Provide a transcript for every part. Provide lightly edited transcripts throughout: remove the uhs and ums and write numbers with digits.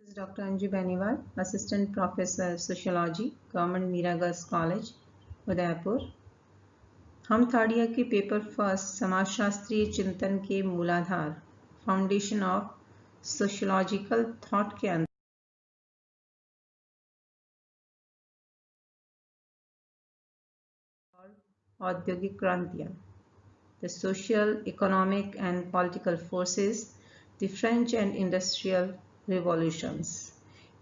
This is Dr. Anju Beniwal, Assistant Professor Sociology, Government Mira Girls College, Udaipur. हम third year के paper first समाजशास्त्रीय चिंतन के मूलाधार फाउंडेशन ऑफ सोशियोलॉजिकल थॉट के अंदर औद्योगिक क्रांतियाँ, the social, economic and political forces, the French and industrial revolutions,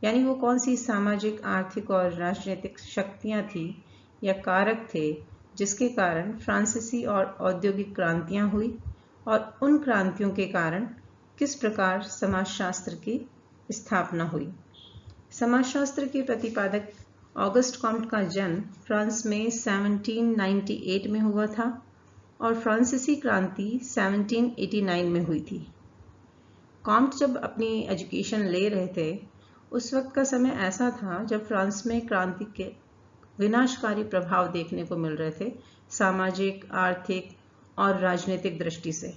यानी वो कौन सी सामाजिक, आर्थिक और राजनीतिक शक्तियाँ थी या कारक थे जिसके कारण फ्रांसीसी और औद्योगिक क्रांतियाँ हुई और उन क्रांतियों के कारण किस प्रकार समाजशास्त्र की स्थापना हुई। समाजशास्त्र के प्रतिपादक ऑगस्ट कॉम्ट का जन्म फ्रांस में 1798 में हुआ था और फ्रांसीसी क्रांति 1789 में हुई थी। कॉम्ट जब अपनी एजुकेशन ले रहे थे उस वक्त का समय ऐसा था जब फ्रांस में क्रांति के विनाशकारी प्रभाव देखने को मिल रहे थे, सामाजिक, आर्थिक और राजनीतिक दृष्टि से।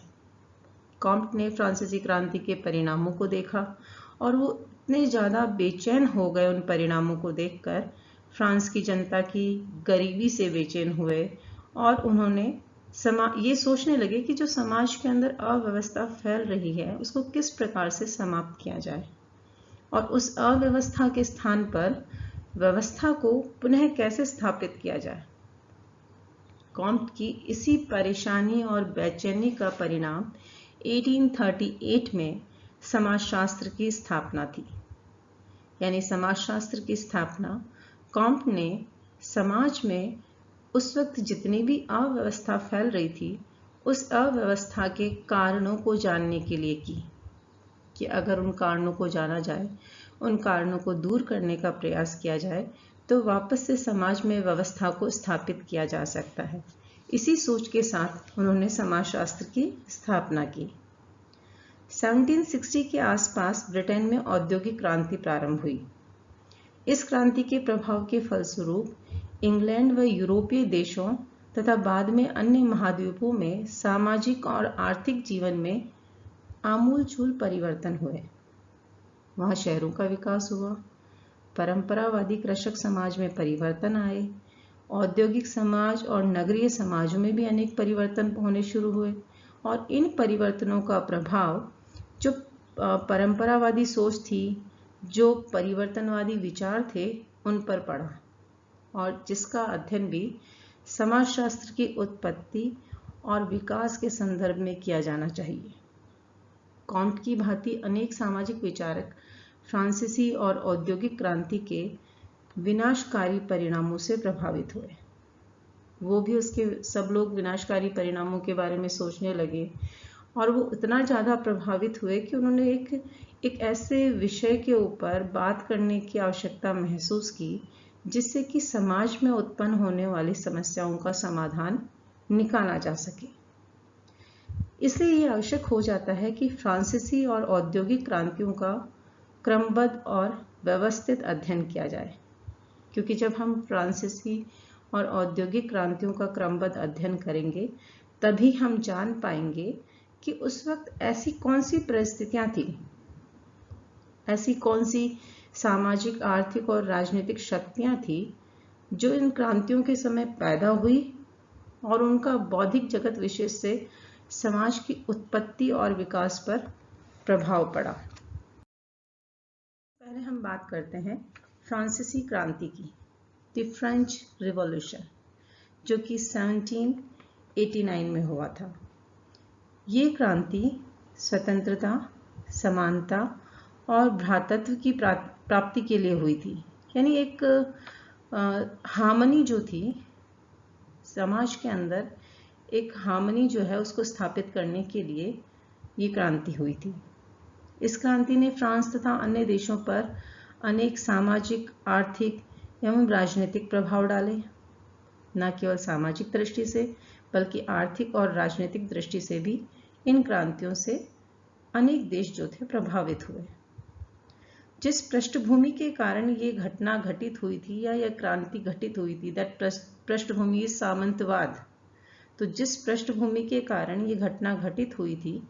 कॉम्ट ने फ्रांसीसी क्रांति के परिणामों को देखा और वो इतने ज़्यादा बेचैन हो गए उन परिणामों को देखकर, फ्रांस की जनता की गरीबी से बेचैन हुए और उन्होंने ये सोचने लगे कि जो समाज के अंदर अव्यवस्था फैल रही है उसको किस प्रकार से समाप्त किया जाए और उस अव्यवस्था के स्थान पर व्यवस्था को पुनः कैसे स्थापित किया जाए। कॉम्ट की इसी परेशानी और बेचैनी का परिणाम 1838 में समाजशास्त्र की स्थापना थी। यानी समाजशास्त्र की स्थापना कॉम्ट ने समाज में उस वक्त जितनी भी अव्यवस्था फैल रही थी उस अव्यवस्था के कारणों को जानने के लिए की कि अगर उन कारणों को जाना जाए, उन कारणों को दूर करने का प्रयास किया जाए तो वापस से समाज में व्यवस्था को स्थापित किया जा सकता है। इसी सोच के साथ उन्होंने समाजशास्त्र की स्थापना की। 1760 के आसपास ब्रिटेन में औद्योगिक क्रांति प्रारंभ हुई। इस क्रांति के प्रभाव के फलस्वरूप इंग्लैंड व यूरोपीय देशों तथा बाद में अन्य महाद्वीपों में सामाजिक और आर्थिक जीवन में आमूलचूल परिवर्तन हुए। वहाँ शहरों का विकास हुआ, परंपरावादी कृषक समाज में परिवर्तन आए, औद्योगिक समाज और नगरीय समाजों में भी अनेक परिवर्तन होने शुरू हुए और इन परिवर्तनों का प्रभाव जो परंपरावादी सोच थी, जो परिवर्तनवादी विचार थे, उन पर पड़ा और जिसका अध्ययन भी समाजशास्त्र की उत्पत्ति और विकास के संदर्भ में किया जाना चाहिए। कॉम्ट की भांति अनेक सामाजिक विचारक फ्रांसीसी और औद्योगिक क्रांति के विनाशकारी परिणामों से प्रभावित हुए। वो भी उसके सब लोग विनाशकारी परिणामों के बारे में सोचने लगे और वो इतना ज़्यादा प्रभावित हुए कि उन्होंने एक ऐसे विषय के ऊपर बात करने की आवश्यकता महसूस की जिससे कि समाज में उत्पन्न होने वाली समस्याओं का समाधान निकाला जा सके। इसलिए ये आवश्यक हो जाता है कि फ्रांसीसी और औद्योगिक क्रांतियों का क्रमबद्ध और व्यवस्थित अध्ययन किया जाए, क्योंकि जब हम फ्रांसीसी और औद्योगिक क्रांतियों का क्रमबद्ध अध्ययन करेंगे तभी हम जान पाएंगे कि उस वक्त ऐसी कौन सी परिस्थितियां थी, ऐसी कौन सी सामाजिक, आर्थिक और राजनीतिक शक्तियां थी जो इन क्रांतियों के समय पैदा हुई और उनका बौद्धिक जगत विशेष से समाज की उत्पत्ति और विकास पर प्रभाव पड़ा। पहले हम बात करते हैं फ्रांसीसी क्रांति की, द फ्रेंच रिवॉल्यूशन, जो कि 1789 में हुआ था। ये क्रांति स्वतंत्रता, समानता और भ्रातृत्व की प्राप्ति के लिए हुई थी। यानी एक हार्मनी जो थी समाज के अंदर, एक हार्मनी जो है उसको स्थापित करने के लिए ये क्रांति हुई थी। इस क्रांति ने फ्रांस तथा अन्य देशों पर अनेक सामाजिक, आर्थिक एवं राजनीतिक प्रभाव डाले। न केवल सामाजिक दृष्टि से बल्कि आर्थिक और राजनीतिक दृष्टि से भी इन क्रांतियों से अनेक देश जो थे प्रभावित हुए। जिस पृष्ठभूमि के कारण ये घटना घटित हुई थी या यह क्रांति घटित हुई थी, दैट पृष्ठभूमि सामंतवाद। तो जिस पृष्ठभूमि के कारण ये घटना घटित हुई थी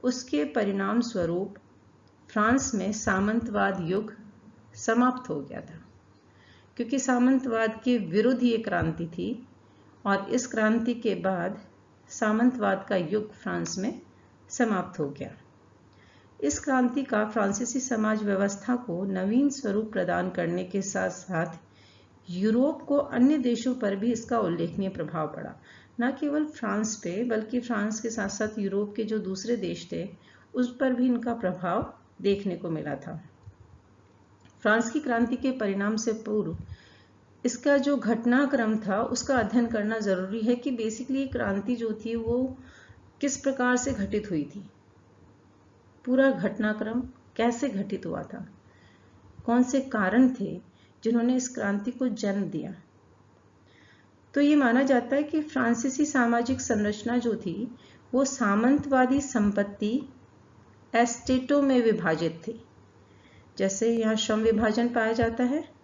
उसके परिणाम स्वरूप फ्रांस में सामंतवाद युग समाप्त हो गया था, क्योंकि सामंतवाद के विरुद्ध ये क्रांति थी और इस क्रांति के बाद सामंतवाद का युग फ्रांस में समाप्त हो गया। इस क्रांति का फ्रांसीसी समाज व्यवस्था को नवीन स्वरूप प्रदान करने के साथ साथ यूरोप को अन्य देशों पर भी इसका उल्लेखनीय प्रभाव पड़ा। न केवल फ्रांस पे, बल्कि फ्रांस के साथ साथ यूरोप के जो दूसरे देश थे उस पर भी इनका प्रभाव देखने को मिला था। फ्रांस की क्रांति के परिणाम से पूर्व इसका जो घटनाक्रम था उसका अध्ययन करना जरूरी है कि बेसिकली क्रांति जो थी वो किस प्रकार से घटित हुई थी, पूरा घटनाक्रम कैसे घटित हुआ था, कौन से कारण थे जिन्होंने इस क्रांति को जन्म दिया। तो ये माना जाता है कि फ्रांसीसी सामाजिक संरचना जो थी वो सामंतवादी संपत्ति एस्टेटों में विभाजित थी। जैसे यहाँ श्रम विभाजन पाया जाता है,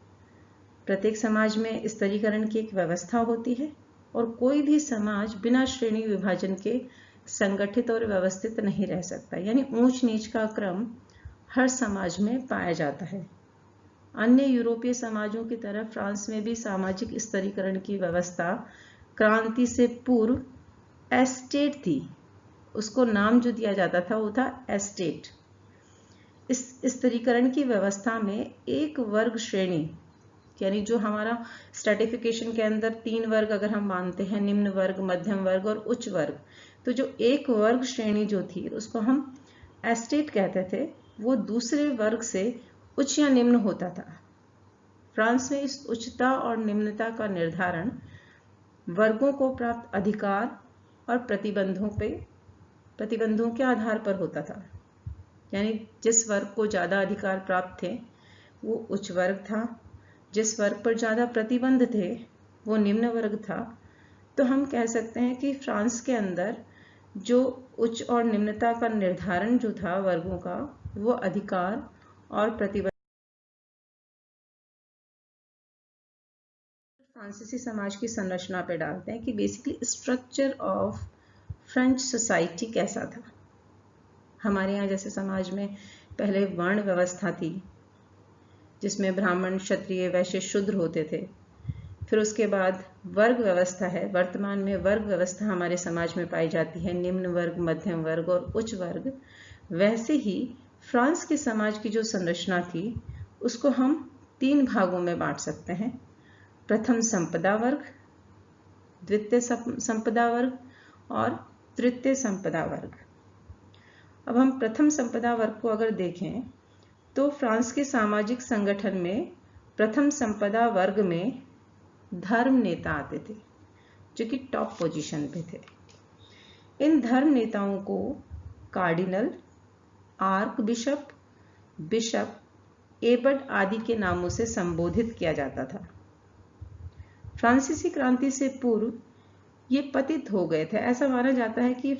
प्रत्येक समाज में स्तरीकरण की एक व्यवस्था होती है और कोई भी समाज बिना श्रेणी विभाजन के संगठित और व्यवस्थित नहीं रह सकता, यानी ऊंच नीच का क्रम हर समाज में पाया जाता है। अन्य यूरोपीय समाजों की तरह फ्रांस में भी सामाजिक स्तरीकरण की व्यवस्था क्रांति से पूर्व एस्टेट थी। उसको नाम जो दिया जाता था वो था एस्टेट। इस स्तरीकरण की व्यवस्था में एक वर्ग श्रेणी, यानी जो हमारा स्ट्रैटिफिकेशन के अंदर 3 वर्ग अगर हम मानते हैं, निम्न वर्ग, मध्यम वर्ग और उच्च वर्ग, तो जो एक वर्ग श्रेणी जो थी उसको हम एस्टेट कहते थे, वो दूसरे वर्ग से उच्च या निम्न होता था। फ्रांस में इस उच्चता और निम्नता का निर्धारण वर्गों को प्राप्त अधिकार और प्रतिबंधों के आधार पर होता था। यानी जिस वर्ग को ज़्यादा अधिकार प्राप्त थे वो उच्च वर्ग था, जिस वर्ग पर ज़्यादा प्रतिबंध थे वो निम्न वर्ग था। तो हम कह सकते हैं कि फ्रांस के अंदर जो उच्च और निम्नता का निर्धारण जो था वर्गों का, वो अधिकार और प्रतिबंध फ्रांसीसी समाज की संरचना पे डालते हैं कि basically structure of French society कैसा था। हमारे यहाँ जैसे समाज में पहले वर्ण व्यवस्था थी जिसमें ब्राह्मण, क्षत्रिय, वैश्य, शूद्र होते थे। फिर उसके बाद वर्ग व्यवस्था है। वर्तमान में वर्ग व्यवस्था हमारे समाज में पाई जाती है, निम्न वर्ग, मध्यम वर्ग और उच्च वर्ग। वैसे ही फ्रांस के समाज की जो संरचना थी उसको हम 3 भागों में बांट सकते हैं। प्रथम संपदा वर्ग, द्वितीय संपदा वर्ग और तृतीय संपदा वर्ग। अब हम प्रथम संपदा वर्ग को अगर देखें तो फ्रांस के सामाजिक संगठन में प्रथम संपदा वर्ग में धर्म नेता आते थे जो कि टॉप पोजीशन पे थे। इन धर्म नेताओं को cardinal, arc bishop, bishop, Abbott आदि के नामों से संबोधित किया जाता था। फ्रांसीसी क्रांति से पूर्व ये पतित हो गए थे। ऐसा माना जाता है कि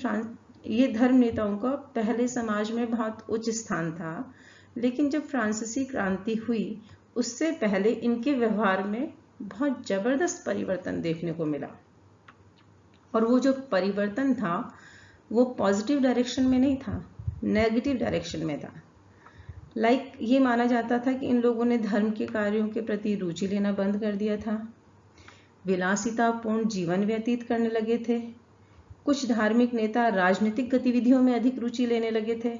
ये धर्म नेताओं का पहले समाज में बहुत उच्च स्थान था, लेकिन जब फ्रांसीसी क्रांति हुई उससे पहले इनके व्यवहार में बहुत जबरदस्त परिवर्तन देखने को मिला। और वो जो परिवर्तन था वो पॉजिटिव डायरेक्शन में नहीं था, नेगेटिव डायरेक्शन में था। ये माना जाता था कि इन लोगों ने धर्म के कार्यों के प्रति रुचि लेना बंद कर दिया था, विलासितापूर्ण जीवन व्यतीत करने लगे थे। कुछ धार्मिक नेता राजनीतिक गतिविधियों में अधिक रुचि लेने लगे थे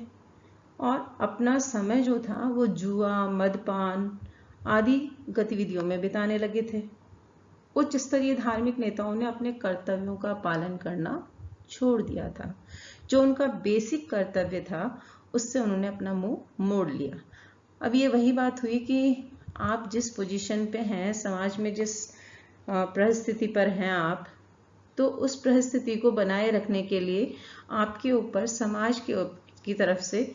और अपना समय जो था वो जुआ, मदपान आदि गतिविधियों में बिताने लगे थे। उच्च स्तरीय धार्मिक नेताओं ने अपने कर्तव्यों का पालन करना छोड़ दिया था। जो उनका बेसिक कर्तव्य था उससे उन्होंने अपना मुंह मोड़ लिया। अब ये वही बात हुई कि आप जिस पोजीशन पे हैं, समाज में जिस परिस्थिति पर हैं आप, तो उस परिस्थिति को बनाए रखने के लिए आपके ऊपर समाज की तरफ से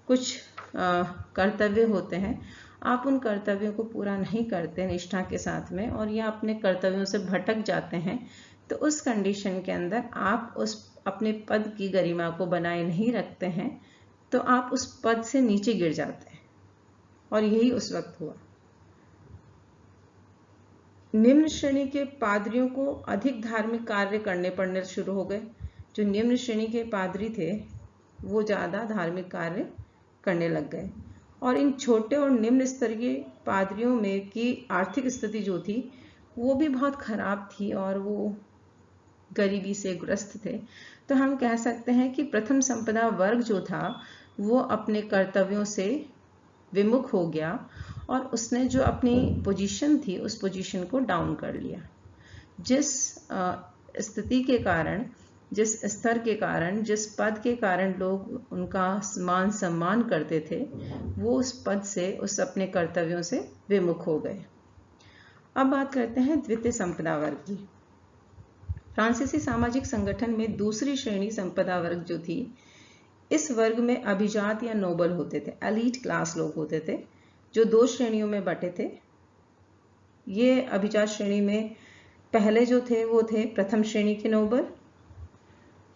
कुछ कर्तव्य होते हैं। आप उन कर्तव्यों को पूरा नहीं करते निष्ठा के साथ में और या अपने कर्तव्यों से भटक जाते हैं, तो उस कंडीशन के अंदर आप उस अपने पद की गरिमा को बनाए नहीं रखते हैं, तो आप उस पद से नीचे गिर जाते हैं। और यही उस वक्त हुआ। निम्न श्रेणी के पादरियों को अधिक धार्मिक कार्य करने पड़ने शुरू हो गए। जो निम्न श्रेणी के पादरी थे वो ज़्यादा धार्मिक कार्य करने लग गए। और इन छोटे और निम्न स्तरीय पादरियों में की आर्थिक स्थिति जो थी वो भी बहुत खराब थी और वो गरीबी से ग्रस्त थे। तो हम कह सकते हैं कि प्रथम संपदा वर्ग जो था वो अपने कर्तव्यों से विमुख हो गया और उसने जो अपनी पोजीशन थी उस पोजीशन को डाउन कर लिया। जिस स्थिति के कारण, जिस स्तर के कारण, जिस पद के कारण लोग उनका मान सम्मान करते थे, वो उस पद से, उस अपने कर्तव्यों से विमुख हो गए। अब बात करते हैं द्वितीय संपदा वर्ग की। फ्रांसीसी सामाजिक संगठन में दूसरी श्रेणी संपदा वर्ग जो थी, इस वर्ग में अभिजात या नोबल होते थे, एलीट क्लास लोग होते थे, जो 2 श्रेणियों में बटे थे। ये अभिजात श्रेणी में पहले जो थे वो थे प्रथम श्रेणी के नोबल,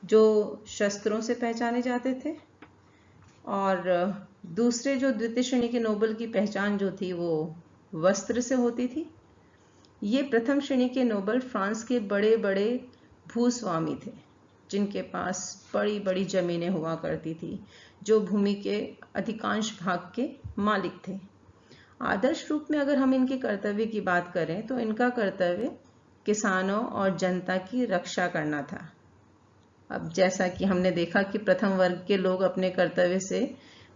जो शस्त्रों से पहचाने जाते थे, और दूसरे जो द्वितीय श्रेणी के नोबल की पहचान जो थी वो वस्त्र से होती थी। ये प्रथम श्रेणी के नोबल फ्रांस के बड़े बड़े भूस्वामी थे, जिनके पास बड़ी बड़ी जमीनें हुआ करती थी, जो भूमि के अधिकांश भाग के मालिक थे। आदर्श रूप में अगर हम इनके कर्तव्य की बात करें तो इनका कर्तव्य किसानों और जनता की रक्षा करना था। अब जैसा कि हमने देखा कि प्रथम वर्ग के लोग अपने कर्तव्य से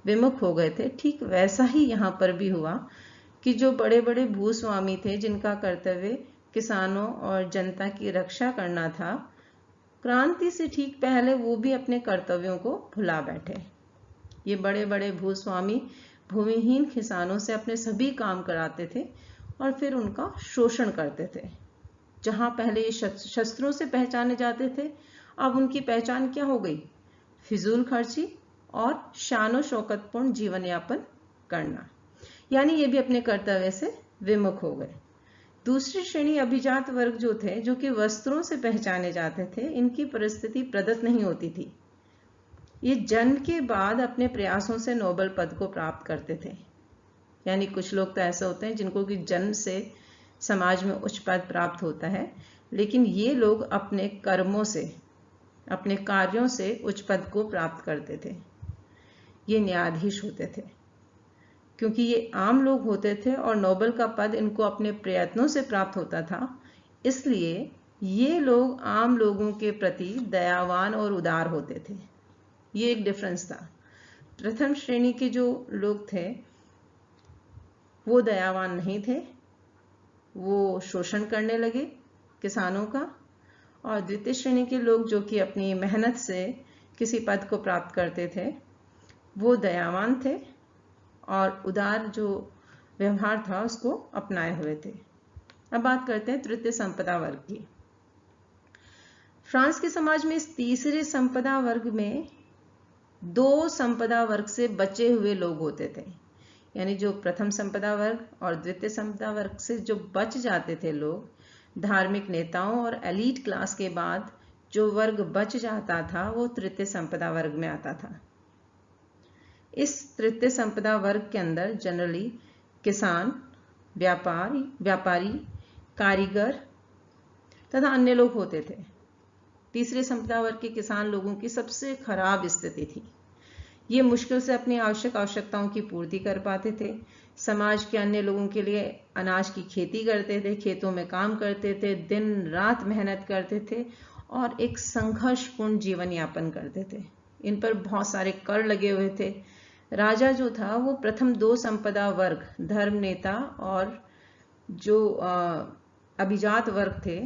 विमुख हो गए थे, ठीक वैसा ही यहाँ पर भी हुआ कि जो बड़े बड़े भूस्वामी थे, जिनका कर्तव्य किसानों और जनता की रक्षा करना था, क्रांति से ठीक पहले वो भी अपने कर्तव्यों को भुला बैठे। ये बड़े बड़े भूस्वामी भूमिहीन किसानों से अपने सभी काम कराते थे और फिर उनका शोषण करते थे। जहां पहले ये शस्त्रों से पहचाने जाते थे, अब उनकी पहचान क्या हो गई? फिजूल खर्ची और शानो शौकतपूर्ण जीवन यापन करना, यानी ये भी अपने कर्तव्य से विमुख हो गए। दूसरी श्रेणी अभिजात वर्ग जो थे, जो कि वस्त्रों से पहचाने जाते थे, इनकी परिस्थिति प्रदत्त नहीं होती थी। ये जन्म के बाद अपने प्रयासों से नोबल पद को प्राप्त करते थे। यानी कुछ लोग तो ऐसे होते हैं जिनको कि जन्म से समाज में उच्च पद प्राप्त होता है, लेकिन ये लोग अपने कर्मों से, अपने कार्यों से उच्च पद को प्राप्त करते थे। ये न्यायाधीश होते थे, क्योंकि ये आम लोग होते थे और नोबल का पद इनको अपने प्रयत्नों से प्राप्त होता था, इसलिए ये लोग आम लोगों के प्रति दयावान और उदार होते थे। ये एक डिफरेंस था। प्रथम श्रेणी के जो लोग थे वो दयावान नहीं थे, वो शोषण करने लगे किसानों का, और द्वितीय श्रेणी के लोग जो कि अपनी मेहनत से किसी पद को प्राप्त करते थे, वो दयावान थे और उदार जो व्यवहार था उसको अपनाए हुए थे। अब बात करते हैं तृतीय संपदा वर्ग की। फ्रांस के समाज में इस तीसरे संपदा वर्ग में 2 संपदा वर्ग से बचे हुए लोग होते थे। यानी जो प्रथम संपदा वर्ग और द्वितीय संपदा वर्ग से जो बच जाते थे लोग, धार्मिक नेताओं और एलीट क्लास के बाद जो वर्ग बच जाता था वो तृतीय संपदा वर्ग में आता था। इस तृतीय संपदा वर्ग के अंदर जनरली किसान, व्यापारी, कारीगर तथा अन्य लोग होते थे। तीसरे संपदा वर्ग के किसान लोगों की सबसे खराब स्थिति थी। ये मुश्किल से अपनी आवश्यकताओं की पूर्ति कर पाते थे। समाज के अन्य लोगों के लिए अनाज की खेती करते थे, खेतों में काम करते थे, दिन रात मेहनत करते थे और एक संघर्षपूर्ण जीवन यापन करते थे। इन पर बहुत सारे कर लगे हुए थे। राजा जो था वो प्रथम 2 संपदा वर्ग, धर्म नेता और जो अभिजात वर्ग थे,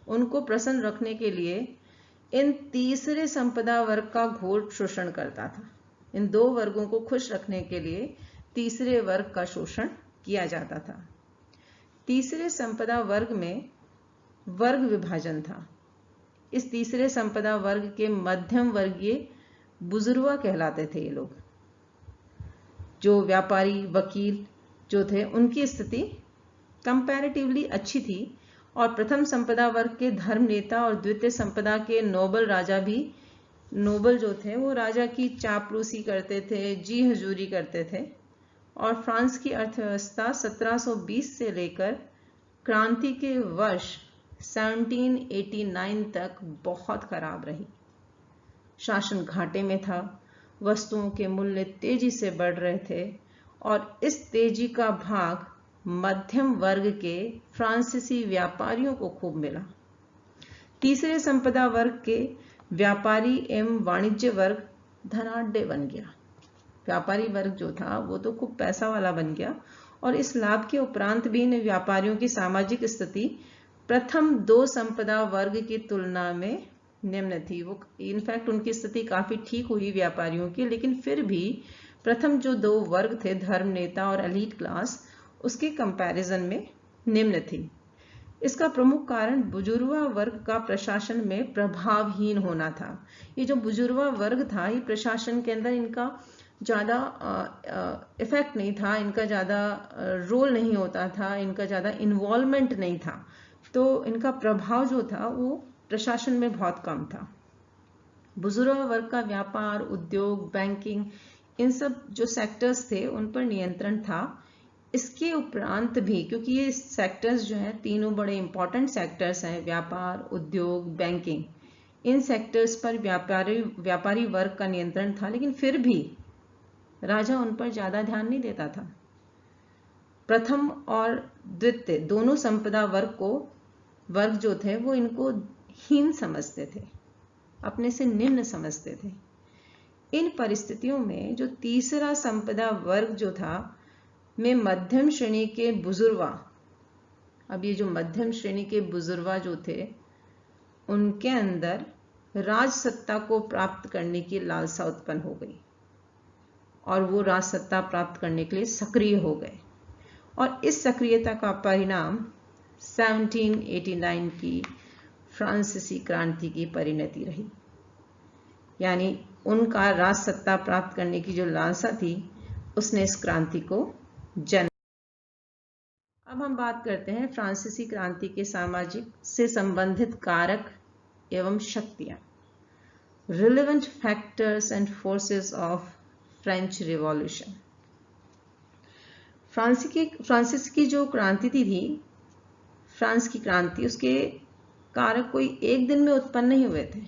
उनको प्रसन्न रखने के लिए इन तीसरे संपदा वर्ग का घोर शोषण करता था। इन 2 वर्गों को खुश रखने के लिए तीसरे वर्ग का शोषण किया जाता था। तीसरे संपदा वर्ग में वर्ग विभाजन था। इस तीसरे संपदा वर्ग के मध्यम वर्गीय बुजुर्गा कहलाते थे ये लोग। जो व्यापारी, वकील जो थे, उनकी स्थिति कंपैरेटिवली अच्छी थी और प्रथम संपदा वर्ग के धर्म नेता और द्वितीय संपदा के नोबल राजा भी, नोबल जो थे वो राजा की चापलूसी करते थे, जी हुजूरी करते थे। और फ्रांस की अर्थव्यवस्था 1720 से लेकर क्रांति के वर्ष 1789 तक बहुत खराब रही। शासन घाटे में था, वस्तुओं के मूल्य तेजी से बढ़ रहे थे और इस तेजी का भाग मध्यम वर्ग के फ्रांसीसी व्यापारियों को खूब मिला। तीसरे संपदा वर्ग के व्यापारी एवं वाणिज्य वर्ग धनाढ्य बन गया। व्यापारी वर्ग जो था वो तो खूब पैसा वाला बन गया और इस लाभ के उपरांत भी इन व्यापारियों की सामाजिक स्थिति प्रथम दो संपदा वर्ग की तुलना में निम्न थी। वो इनफैक्ट उनकी स्थिति काफी ठीक हुई व्यापारियों की, लेकिन फिर भी प्रथम जो दो वर्ग थे, धर्म नेता और एलीट क्लास, उसके कंपैरिजन में निम्न थी। इसका प्रमुख कारण बुजुर्गा वर्ग का प्रशासन में प्रभावहीन होना था। ये जो बुजुर्गा वर्ग था, ये प्रशासन के अंदर इनका ज़्यादा इफेक्ट नहीं था, इनका ज़्यादा रोल नहीं होता था, इनका ज़्यादा इन्वॉल्वमेंट नहीं था, तो इनका प्रभाव जो था वो प्रशासन में बहुत कम था। बुजुर्ग वर्ग का व्यापार, उद्योग, बैंकिंग, इन सब जो सेक्टर्स थे उन पर नियंत्रण था। इसके उपरांत भी, क्योंकि ये सेक्टर्स जो हैं तीनों बड़े इंपॉर्टेंट सेक्टर्स हैं, व्यापार, उद्योग, बैंकिंग, इन सेक्टर्स पर व्यापारी वर्ग का नियंत्रण था, लेकिन फिर भी राजा उन पर ज्यादा ध्यान नहीं देता था। प्रथम और द्वितीय दोनों संपदा वर्ग जो थे वो इनको हीन समझते थे, अपने से निम्न समझते थे। इन परिस्थितियों में जो तीसरा संपदा वर्ग जो था में मध्यम श्रेणी के बुजुर्गा, अब ये जो मध्यम श्रेणी के बुजुर्गा जो थे उनके अंदर राज सत्ता को प्राप्त करने की लालसा उत्पन्न हो गई और वो राज सत्ता प्राप्त करने के लिए सक्रिय हो गए और इस सक्रियता का परिणाम 1789 की फ्रांसीसी क्रांति की परिणति रही। यानी उनका राज सत्ता प्राप्त करने की जो लालसा थी उसने इस क्रांति को जन्म। अब हम बात करते हैं फ्रांसीसी क्रांति के सामाजिक से संबंधित कारक एवं शक्तियां, relevant factors and forces of French revolution. फ्रांसीसी की जो क्रांति थी, फ्रांस की क्रांति, उसके कारक कोई एक दिन में उत्पन्न नहीं हुए थे।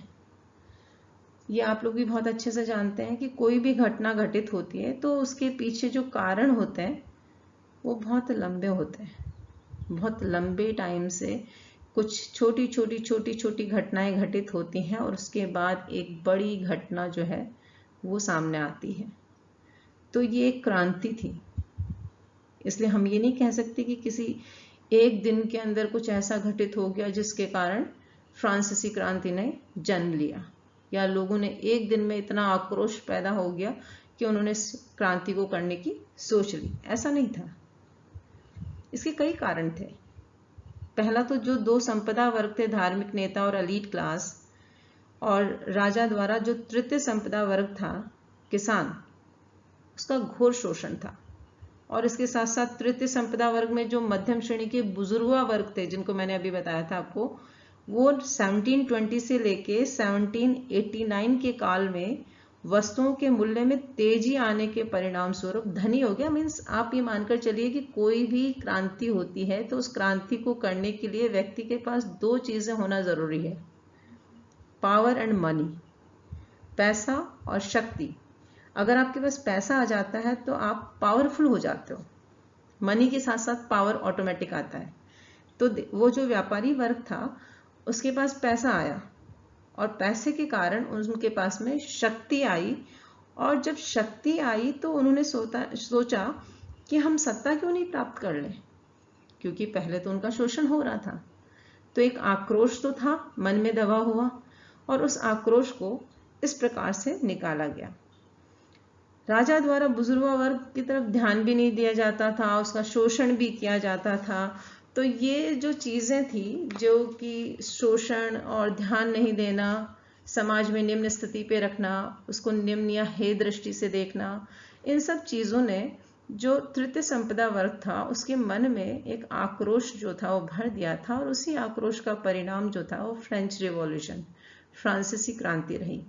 ये आप लोग भी बहुत अच्छे से जानते हैं कि कोई भी घटना घटित होती है तो उसके पीछे जो कारण होते हैं वो बहुत लंबे होते हैं। बहुत लंबे टाइम से कुछ छोटी घटनाएं घटित होती हैं और उसके बाद एक बड़ी घटना जो है वो सामने आती है। तो ये एक क्रांति थी। इसलिए हम ये नहीं कह सकते कि किसी एक दिन के अंदर कुछ ऐसा घटित हो गया जिसके कारण फ्रांसीसी क्रांति ने जन्म लिया, या लोगों ने एक दिन में इतना आक्रोश पैदा हो गया कि उन्होंने क्रांति को करने की सोच ली। ऐसा नहीं था। इसके कई कारण थे। पहला तो जो दो संपदा वर्ग थे, धार्मिक नेता और एलीट क्लास, और राजा द्वारा जो तृतीय संपदा वर्ग था, किसान, उसका घोर शोषण था। और इसके साथ साथ तृतीय संपदा वर्ग में जो मध्यम श्रेणी के बुजुर्गा वर्ग थे, जिनको मैंने अभी बताया था आपको, वो 1720 से लेके 1789 के काल में वस्तुओं के मूल्य में तेजी आने के परिणाम स्वरूप धनी हो गया। मीन्स आप ये मानकर चलिए कि कोई भी क्रांति होती है तो उस क्रांति को करने के लिए व्यक्ति के पास दो चीजें होना जरूरी है, पावर एंड मनी, पैसा और शक्ति। अगर आपके पास पैसा आ जाता है तो आप पावरफुल हो जाते हो, मनी के साथ साथ पावर ऑटोमेटिक आता है। तो वो जो व्यापारी वर्ग था उसके पास पैसा आया और पैसे के कारण उनके पास में शक्ति आई, और जब शक्ति आई तो उन्होंने सोचा कि हम सत्ता क्यों नहीं प्राप्त कर लें, क्योंकि पहले तो उनका शोषण हो रहा था। तो एक आक्रोश तो था, मन में दबा हुआ, और उस आक्रोश को इस प्रकार से निकाला गया। राजा द्वारा बुजुर्गा वर्ग की तरफ ध्यान भी नहीं दिया जाता था, उसका शोषण भी किया जाता था। तो ये जो चीजें थी, जो कि शोषण और ध्यान नहीं देना, समाज में निम्न स्थिति पे रखना, उसको निम्न या हे दृष्टि से देखना, इन सब चीजों ने जो तृतीय संपदा वर्ग था उसके मन में एक आक्रोश जो था वो भर दिया था, और उसी आक्रोश का परिणाम जो था वो फ्रेंच रिवॉल्यूशन, फ्रांसीसी क्रांति रही।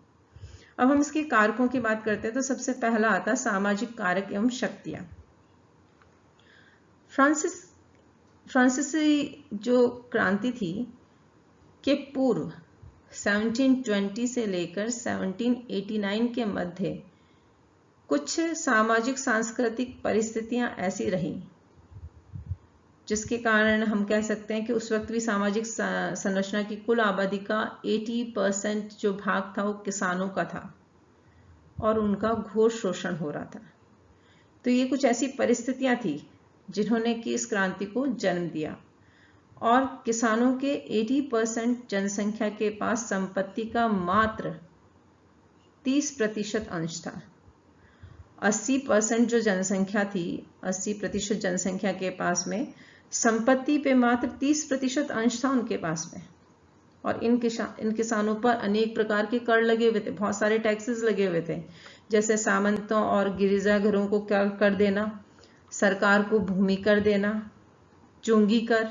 अब हम इसके कारकों की बात करते हैं तो सबसे पहला आता सामाजिक कारक एवं शक्तियां। फ्रांसीसी जो क्रांति थी के पूर्व 1720 से लेकर 1789 के मध्य कुछ सामाजिक सांस्कृतिक परिस्थितियां ऐसी रहीं जिसके कारण हम कह सकते हैं कि उस वक्त भी सामाजिक संरचना की कुल आबादी का 80% जो भाग था वो किसानों का था और उनका घोर शोषण हो रहा था। तो ये कुछ ऐसी परिस्थितियां थी जिन्होंने कि इस क्रांति को जन्म दिया। और किसानों के 80% जनसंख्या के पास संपत्ति का मात्र 30% अंश था। 80% जो जनसंख्या थी, 80% जनसंख्या के पास में संपत्ति पे मात्र 30% अंश था उनके पास में। और इन किसानों पर अनेक प्रकार के कर लगे हुए थे, बहुत सारे टैक्सेस लगे हुए थे, जैसे सामंतों और गिरिजाघरों को क्या कर देना, सरकार को भूमि कर देना, चुंगी कर,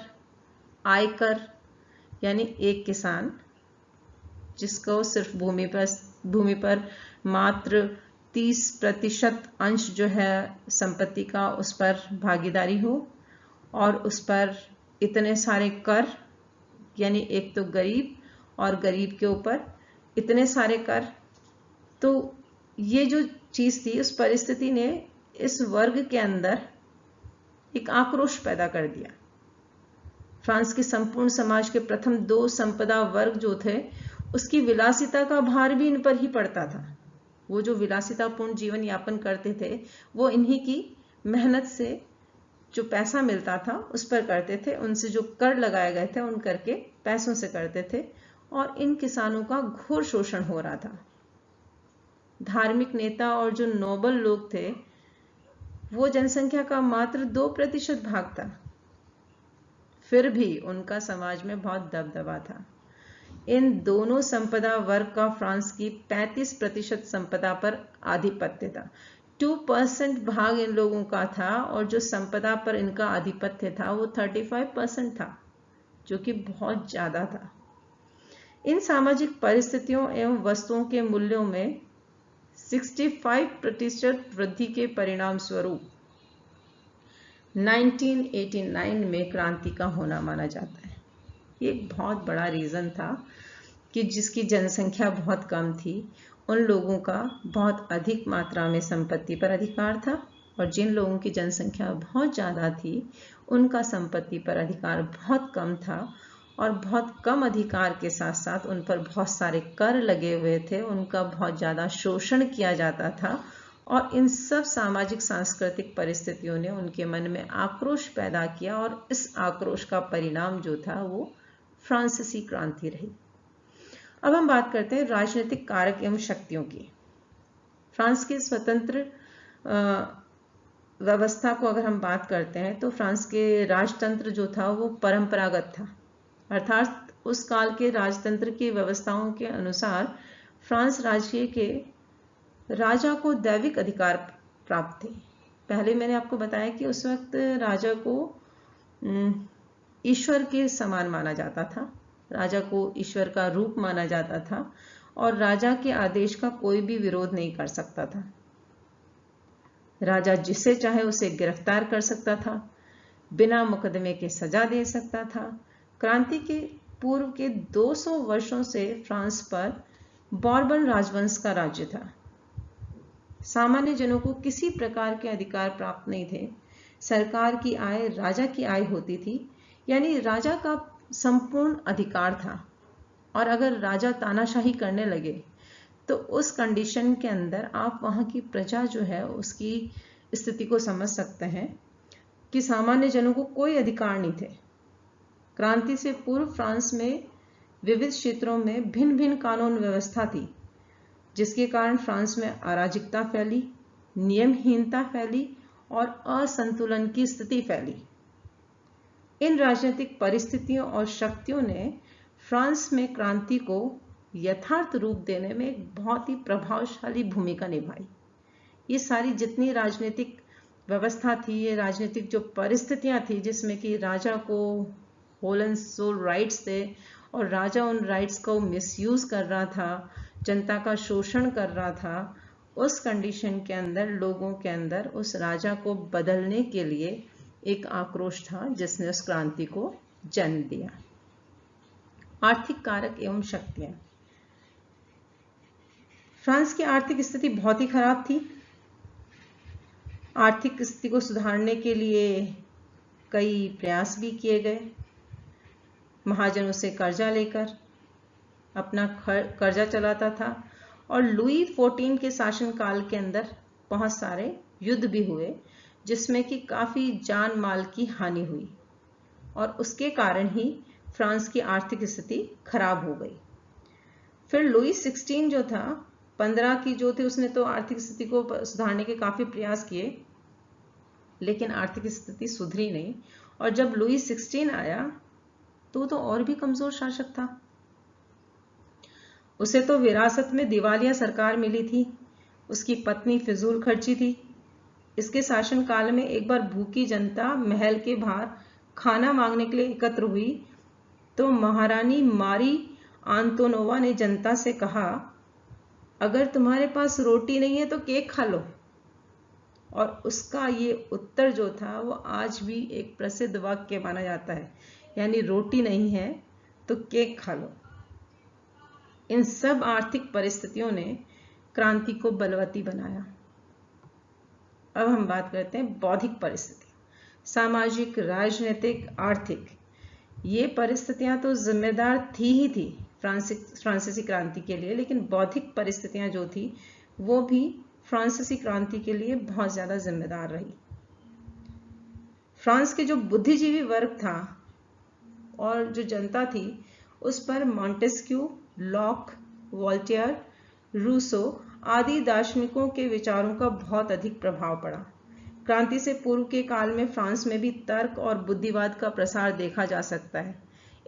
आयकर। यानी एक किसान जिसको सिर्फ भूमि पर मात्र 30% अंश जो है संपत्ति का उस पर भागीदारी हो और उस पर इतने सारे कर, यानी एक तो गरीब और गरीब के ऊपर इतने सारे कर। तो ये जो चीज थी, उस परिस्थिति ने इस वर्ग के अंदर एक आक्रोश पैदा कर दिया। फ्रांस के संपूर्ण समाज के प्रथम 2 संपदा वर्ग जो थे, उसकी विलासिता का भार भी इन पर ही पड़ता था। वो जो विलासितापूर्ण जीवन यापन करते थे वो इन्हीं की मेहनत से जो पैसा मिलता था उस पर करते थे, उनसे जो कर लगाए गए थे उन कर के पैसों से करते थे। और इन किसानों का घोर शोषण हो रहा था। धार्मिक नेता और जो नोबल लोग थे वो जनसंख्या का मात्र 2% भाग था, फिर भी उनका समाज में बहुत दबदबा था। इन दोनों संपदा वर्ग का फ्रांस की 35% संपदा पर आधिपत्य था। 2% भाग इन लोगों का था और जो संपदा पर इनका आधिपत्य था वो 35% था, जो कि बहुत ज्यादा था। इन सामाजिक परिस्थितियों एवं वस्तुओं के मूल्यों में 65% वृद्धि के परिणाम स्वरूप 1989 में क्रांति का होना माना जाता है। ये एक बहुत बड़ा रीजन था कि जिसकी जनसंख्या बहुत कम थी, उन लोगों का बहुत अधिक मात्रा में संपत्ति पर अधिकार था, और जिन लोगों की जनसंख्या बहुत ज़्यादा थी उनका संपत्ति पर अधिकार बहुत कम था। और बहुत कम अधिकार के साथ साथ उन पर बहुत सारे कर लगे हुए थे, उनका बहुत ज़्यादा शोषण किया जाता था। और इन सब सामाजिक सांस्कृतिक परिस्थितियों ने उनके मन में आक्रोश पैदा किया, और इस आक्रोश का परिणाम जो था वो फ्रांसीसी क्रांति रही। अब हम बात करते हैं राजनीतिक कारक एवं शक्तियों की। फ्रांस के स्वतंत्र व्यवस्था को अगर हम बात करते हैं तो फ्रांस के राजतंत्र जो था वो परंपरागत था, अर्थात उस काल के राजतंत्र की व्यवस्थाओं के अनुसार फ्रांस राज्य के राजा को दैविक अधिकार प्राप्त थे। पहले मैंने आपको बताया कि उस वक्त राजा को ईश्वर के समान माना जाता था, राजा को ईश्वर का रूप माना जाता था, और राजा के आदेश का कोई भी विरोध नहीं कर सकता था। राजा जिसे चाहे उसे गिरफ्तार कर सकता था, बिना मुकदमे के सजा दे सकता था। क्रांति के पूर्व के 200 वर्षों से फ्रांस पर बॉर्बन राजवंश का राज्य था। सामान्य जनों को किसी प्रकार के अधिकार प्राप्त नहीं थे। सरकार की आय राजा की आय होती थी, यानी राजा का संपूर्ण अधिकार था। और अगर राजा तानाशाही करने लगे तो उस कंडीशन के अंदर आप वहां की प्रजा जो है उसकी स्थिति को समझ सकते हैं कि सामान्य जनों को कोई अधिकार नहीं थे। क्रांति से पूर्व फ्रांस में विविध क्षेत्रों में भिन्न भिन्न कानून व्यवस्था थी, जिसके कारण फ्रांस में अराजकता फैली, नियमहीनता फैली और असंतुलन की स्थिति फैली। इन राजनीतिक परिस्थितियों और शक्तियों ने फ्रांस में क्रांति को यथार्थ रूप देने में एक बहुत ही प्रभावशाली भूमिका निभाई। ये सारी जितनी राजनीतिक व्यवस्था थी, ये राजनीतिक जो परिस्थितियां थी जिसमें कि राजा को होल एंड सोल राइट्स थे और राजा उन राइट्स को मिसयूज कर रहा था, जनता का शोषण कर रहा था, उस कंडीशन के अंदर लोगों के अंदर उस राजा को बदलने के लिए एक आक्रोश था जिसने उस क्रांति को जन्म दिया। आर्थिक कारक एवं शक्तियां। फ्रांस की आर्थिक स्थिति बहुत ही खराब थी। आर्थिक स्थिति को सुधारने के लिए कई प्रयास भी किए गए। महाजनों से कर्जा लेकर अपना कर्जा चलाता था और लुई 14 के शासनकाल के अंदर बहुत सारे युद्ध भी हुए जिसमें कि काफी जान माल की हानि हुई और उसके कारण ही फ्रांस की आर्थिक स्थिति खराब हो गई। फिर लुई 16 जो था 15 की जो थी उसने तो आर्थिक स्थिति को सुधारने के काफी प्रयास किए लेकिन आर्थिक स्थिति सुधरी नहीं और जब लुई 16 आया तो और भी कमजोर शासक था। उसे तो विरासत में दिवालिया सरकार मिली थी, उसकी पत्नी फिजूल खर्ची थी। इसके शासनकाल में एक बार भूखी जनता महल के बाहर खाना मांगने के लिए एकत्र हुई तो महारानी मारी आंतोनोवा ने जनता से कहा, अगर तुम्हारे पास रोटी नहीं है तो केक खा लो। और उसका ये उत्तर जो था वो आज भी एक प्रसिद्ध वाक्य माना जाता है, यानी रोटी नहीं है तो केक खा लो। इन सब आर्थिक परिस्थितियों ने क्रांति को बलवती बनाया। अब हम बात करते हैं बौद्धिक परिस्थिति, सामाजिक, राजनीतिक, आर्थिक। ये परिस्थितियां तो जिम्मेदार थी फ्रांसीसी क्रांति के लिए, लेकिन बौद्धिक परिस्थितियां जो थी वो भी फ्रांसीसी क्रांति के लिए बहुत ज्यादा जिम्मेदार रही। फ्रांस के जो बुद्धिजीवी वर्ग था और जो जनता थी उस पर मॉन्टेस्क्यू, लॉक, वोल्टेयर, रूसो आदि दार्शनिकों के विचारों का बहुत अधिक प्रभाव पड़ा। क्रांति से पूर्व के काल में फ्रांस में भी तर्क और बुद्धिवाद का प्रसार देखा जा सकता है।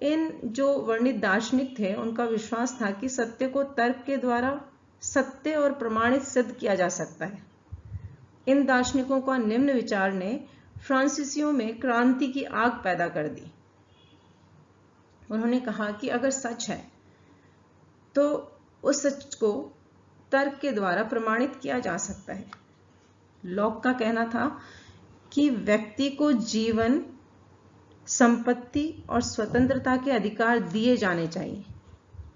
इन जो वर्णित दार्शनिक थे उनका विश्वास था कि सत्य को तर्क के द्वारा सत्य और प्रमाणित सिद्ध किया जा सकता है। इन दार्शनिकों का निम्न विचार ने फ्रांसीसियों में क्रांति की आग पैदा कर दी। उन्होंने कहा कि अगर सच है तो उस सच को तर्क के द्वारा प्रमाणित किया जा सकता है। लॉक का कहना था कि व्यक्ति को जीवन, संपत्ति और स्वतंत्रता के अधिकार दिए जाने चाहिए।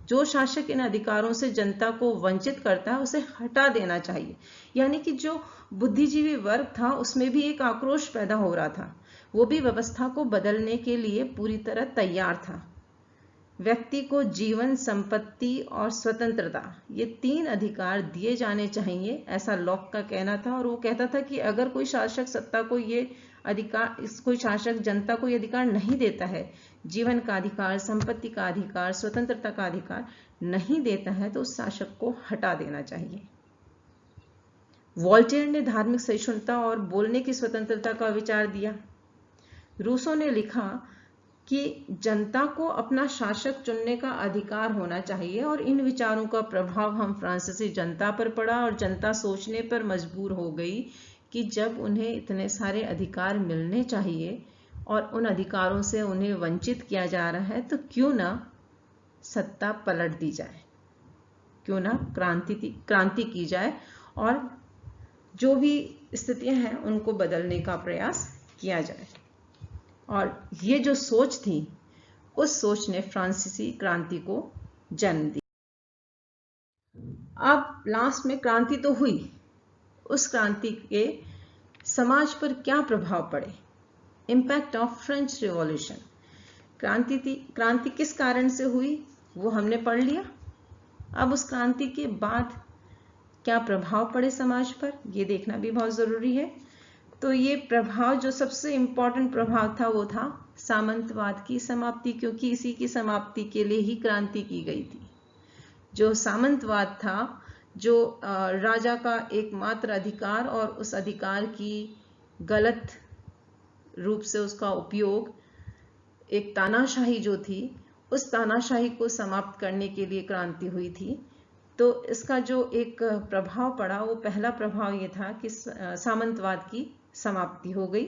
जो शासक इन अधिकारों से जनता को वंचित करता है उसे हटा देना चाहिए। यानी कि जो बुद्धिजीवी वर्ग था उसमें भी एक आक्रोश पैदा हो रहा था, वो भी व्यवस्था को बदलने के लिए पूरी तरह तैयार था। व्यक्ति को जीवन, संपत्ति और स्वतंत्रता, ये 3 अधिकार दिए जाने चाहिए, ऐसा लॉक का कहना था। और वो कहता था कि अगर कोई शासक सत्ता को ये अधिकार, कोई शासक जनता को ये अधिकार नहीं देता है, जीवन का अधिकार, संपत्ति का अधिकार, स्वतंत्रता का अधिकार नहीं देता है, तो उस शासक को हटा देना चाहिए। वोल्टेयर ने धार्मिक सहिष्णुता और बोलने की स्वतंत्रता का विचार दिया। रूसो ने लिखा कि जनता को अपना शासक चुनने का अधिकार होना चाहिए और इन विचारों का प्रभाव हम फ्रांसीसी जनता पर पड़ा और जनता सोचने पर मजबूर हो गई कि जब उन्हें इतने सारे अधिकार मिलने चाहिए और उन अधिकारों से उन्हें वंचित किया जा रहा है तो क्यों ना सत्ता पलट दी जाए, क्यों ना क्रांति की जाए और जो भी स्थितियां हैं उनको बदलने का प्रयास किया जाए। और ये जो सोच थी उस सोच ने फ्रांसीसी क्रांति को जन्म दी। अब लास्ट में क्रांति तो हुई, उस क्रांति के समाज पर क्या प्रभाव पड़े, इम्पैक्ट ऑफ फ्रेंच रिवॉल्यूशन। क्रांति किस कारण से हुई वो हमने पढ़ लिया। अब उस क्रांति के बाद क्या प्रभाव पड़े समाज पर, ये देखना भी बहुत जरूरी है। तो ये प्रभाव, जो सबसे इंपॉर्टेंट प्रभाव था वो था सामंतवाद की समाप्ति, क्योंकि इसी की समाप्ति के लिए ही क्रांति की गई थी। जो सामंतवाद था, जो राजा का एकमात्र अधिकार और उस अधिकार की गलत रूप से उसका उपयोग, एक तानाशाही जो थी, उस तानाशाही को समाप्त करने के लिए क्रांति हुई थी। तो इसका जो एक प्रभाव पड़ा, वो पहला प्रभाव ये था कि सामंतवाद की समाप्ति हो गई।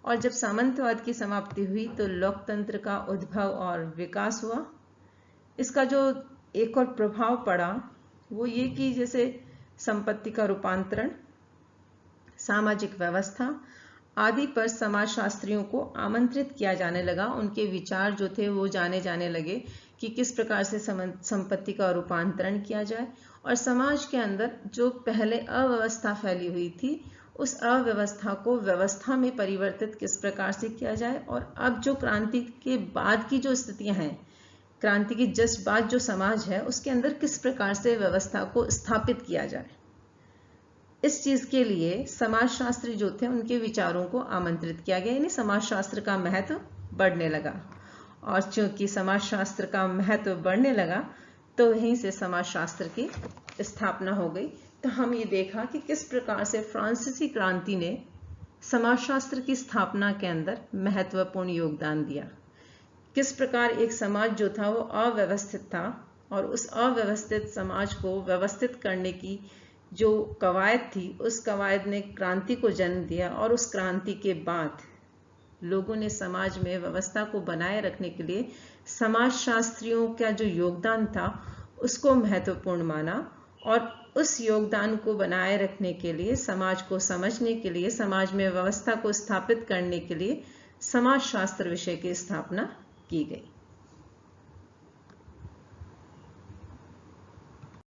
और जब सामंतवाद की समाप्ति हुई तो लोकतंत्र का उद्भव और विकास हुआ। इसका जो एक और प्रभाव पड़ा वो ये कि जैसे संपत्ति का रूपांतरण, सामाजिक व्यवस्था आदि पर समाजशास्त्रियों को आमंत्रित किया जाने लगा। उनके विचार जो थे वो जाने जाने लगे कि किस प्रकार से संपत्ति का रूपांतरण किया जाए और समाज के अंदर जो पहले अव्यवस्था फैली हुई थी उस अव्यवस्था को व्यवस्था में परिवर्तित किस प्रकार से किया जाए, और अब जो क्रांति के बाद की जो स्थितियां हैं, क्रांति की जस्ट बाद जो समाज है उसके अंदर किस प्रकार से व्यवस्था को स्थापित किया जाए। इस चीज के लिए समाजशास्त्री जो थे उनके विचारों को आमंत्रित किया गया, यानी समाजशास्त्र का महत्व बढ़ने लगा। और चूंकि समाजशास्त्र का महत्व बढ़ने लगा तो वहीं से समाजशास्त्र की स्थापना हो गई। तो हम ये देखा कि किस प्रकार से फ्रांसीसी क्रांति ने समाजशास्त्र की स्थापना के अंदर महत्वपूर्ण योगदान दिया। किस प्रकार एक समाज जो था वो अव्यवस्थित था, और उस अव्यवस्थित समाज को व्यवस्थित करने की जो कवायद थी, उस कवायद ने क्रांति को जन्म दिया। और उस क्रांति के बाद लोगों ने समाज में व्यवस्था को बनाए रखने के लिए समाजशास्त्रियों का जो योगदान था उसको महत्वपूर्ण माना, और उस योगदान को बनाए रखने के लिए, समाज को समझने के लिए, समाज में व्यवस्था को स्थापित करने के लिए समाजशास्त्र विषय की स्थापना की गई।